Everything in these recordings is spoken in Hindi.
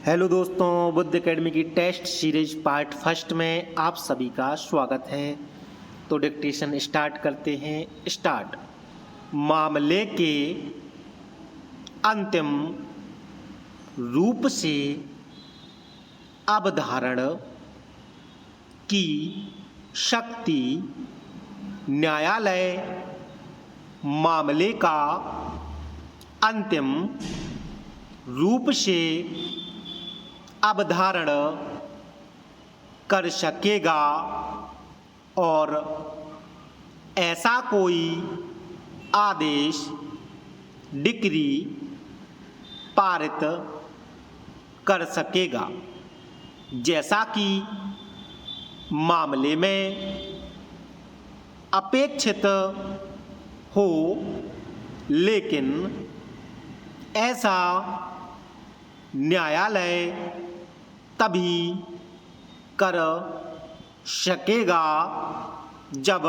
हेलो दोस्तों, बुद्ध एकेडमी की टेस्ट सीरीज पार्ट फर्स्ट में आप सभी का स्वागत है। तो डिक्टेशन स्टार्ट करते हैं। स्टार्ट। मामले के अंतिम रूप से अवधारण की शक्ति न्यायालय मामले का अंतिम रूप से अवधारण कर सकेगा और ऐसा कोई आदेश डिक्री पारित कर सकेगा जैसा कि मामले में अपेक्षित हो, लेकिन ऐसा न्यायालय तभी कर सकेगा जब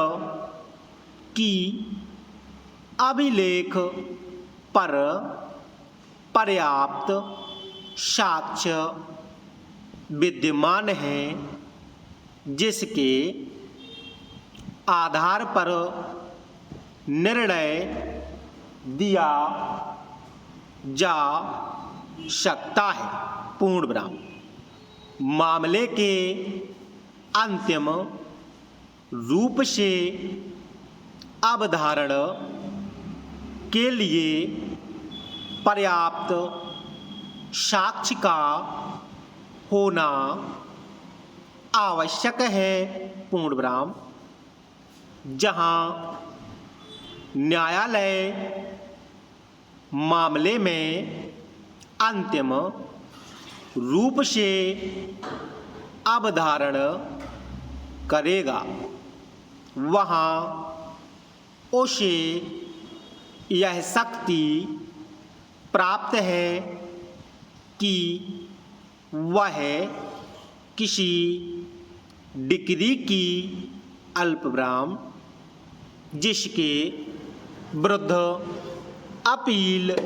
कि अभिलेख पर पर्याप्त साक्ष्य विद्यमान हैं जिसके आधार पर निर्णय दिया जा सकता है। पूर्ण विराम। मामले के अंतिम रूप से अवधारण के लिए पर्याप्त साक्ष्य का होना आवश्यक है। पूर्ण विराम। जहां न्यायालय मामले में अंतिम रूप से अवधारण करेगा, वहाँ उसे यह शक्ति प्राप्त है कि वह किसी डिक्री की अल्पविराम जिसके विरुद्ध अपील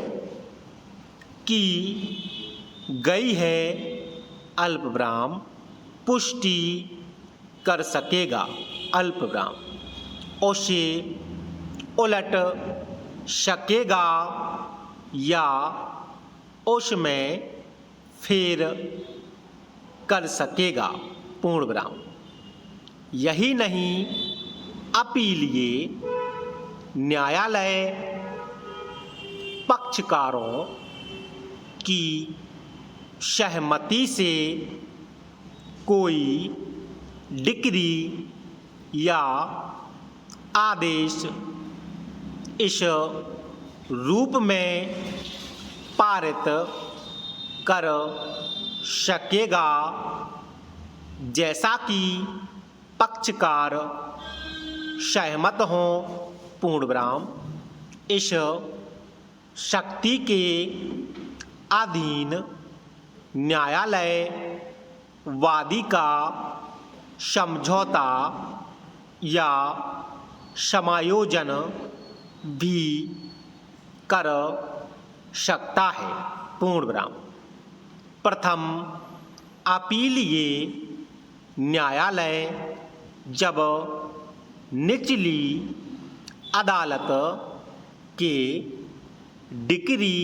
की गई है अल्पविराम पुष्टि कर सकेगा। अल्पविराम उसे उलट सकेगा या उसमें फेर कर सकेगा। पूर्ण विराम। यही नहीं, अपीलीय न्यायालय पक्षकारों की सहमति से कोई डिक्री या आदेश इस रूप में पारित कर सकेगा जैसा कि पक्षकार सहमत हों। पूर्ण विराम। इस शक्ति के अधीन न्यायालय वादी का समझौता या समायोजन भी कर सकता है। पूर्ण विराम। प्रथम, अपीलीय न्यायालय जब निचली अदालत के डिक्री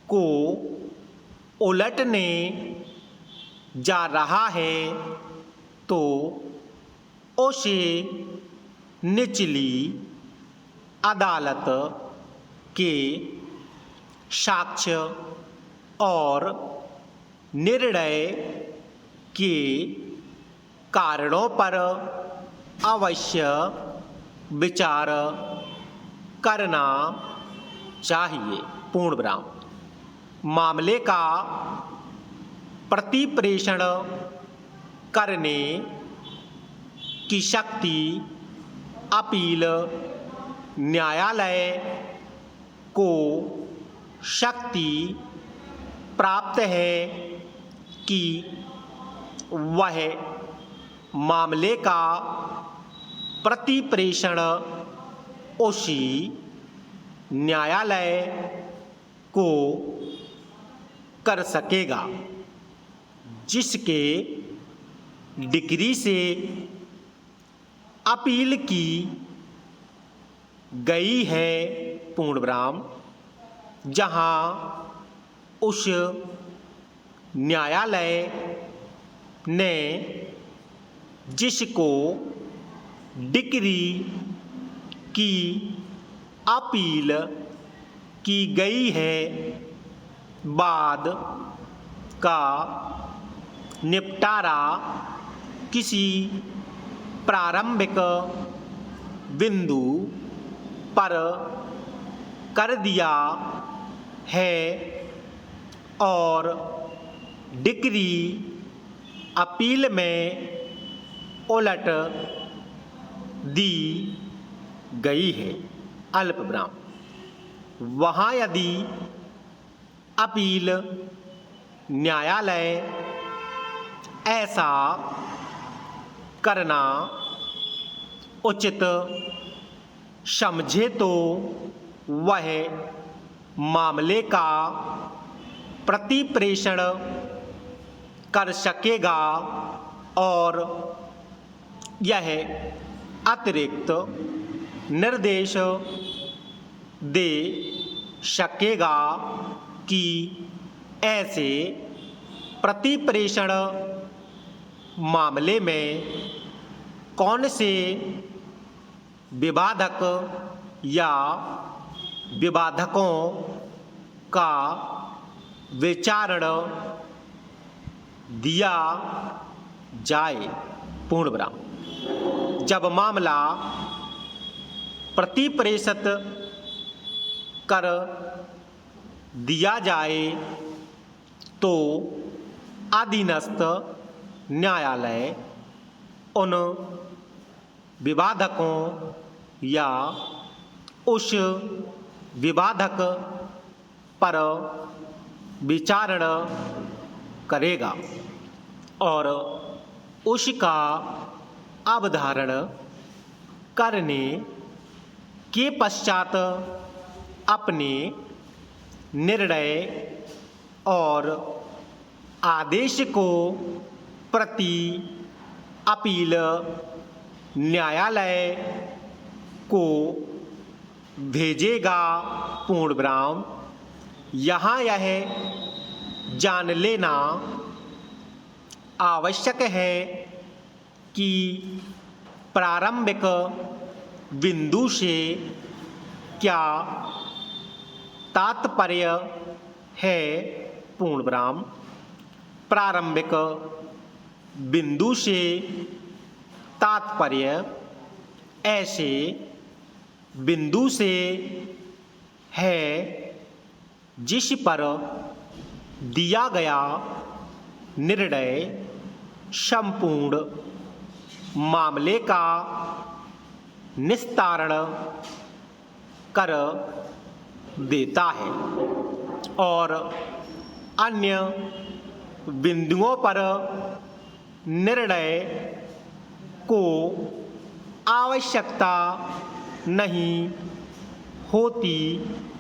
को उलटने जा रहा है तो उसे निचली अदालत के साक्ष्य और निर्णय के कारणों पर अवश्य विचार करना चाहिए। पूर्ण विराम। मामले का प्रतिप्रेषण करने की शक्ति अपील न्यायालय को शक्ति प्राप्त है कि वह मामले का प्रतिप्रेषण उसी न्यायालय को कर सकेगा, जिसके डिग्री से अपील की गई है पूर्ण विराम, जहां उस न्यायालय ने जिसको डिग्री की अपील की गई है बाद का निपटारा किसी प्रारंभिक बिंदु पर कर दिया है और डिग्री अपील में उलट दी गई है अल्प विराम। वहाँ यदि अपील न्यायालय ऐसा करना उचित समझे तो वह मामले का प्रतिप्रेषण कर सकेगा और यह अतिरिक्त निर्देश दे सकेगा कि ऐसे प्रतिप्रेषण मामले में कौन से विवादक या विवादकों का विचारण दिया जाए पूर्ण विराम। जब मामला प्रतिप्रेषित कर दिया जाए तो अधीनस्थ न्यायालय उन विवादकों या उस विवादक पर विचारण करेगा और उसका अवधारण करने के पश्चात अपने निर्णय और आदेश को प्रति अपील न्यायालय को भेजेगा पूर्ण विराम। यहाँ यह जान लेना आवश्यक है कि प्रारंभिक बिंदु से क्या तात्पर्य है पूर्ण विराम। प्रारंभिक बिंदु से तात्पर्य ऐसे बिंदु से है जिस पर दिया गया निर्णय संपूर्ण मामले का निस्तारण कर देता है और अन्य बिंदुओं पर निर्णय को आवश्यकता नहीं होती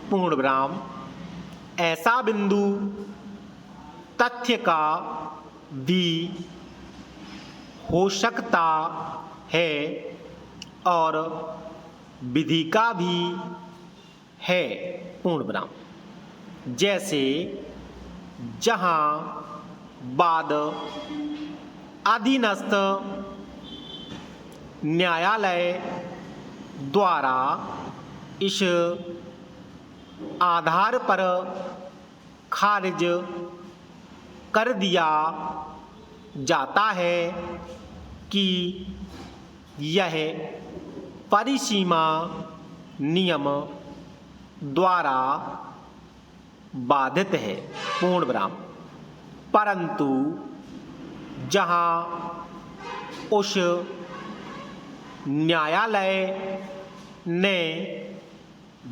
पूर्ण विराम। ऐसा बिंदु तथ्य का भी हो सकता है और विधि का भी है पूर्ण विराम। जैसे जहाँ बाद अधीनस्थ न्यायालय द्वारा इस आधार पर खारिज कर दिया जाता है कि यह परिसीमा नियम द्वारा बाधित है पूर्ण विराम, परंतु जहाँ उस न्यायालय ने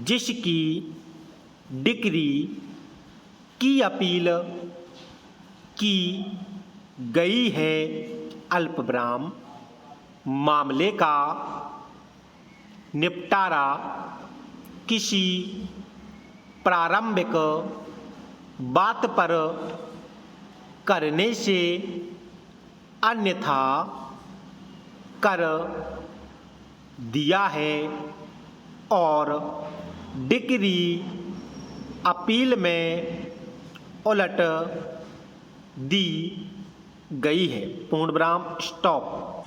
जिसकी डिक्री की अपील की गई है अल्प विराम, मामले का निपटारा किसी प्रारंभिक बात पर करने से अन्यथा कर दिया है और डिक्री अपील में उलट दी गई है। पूर्ण विराम, स्टॉप।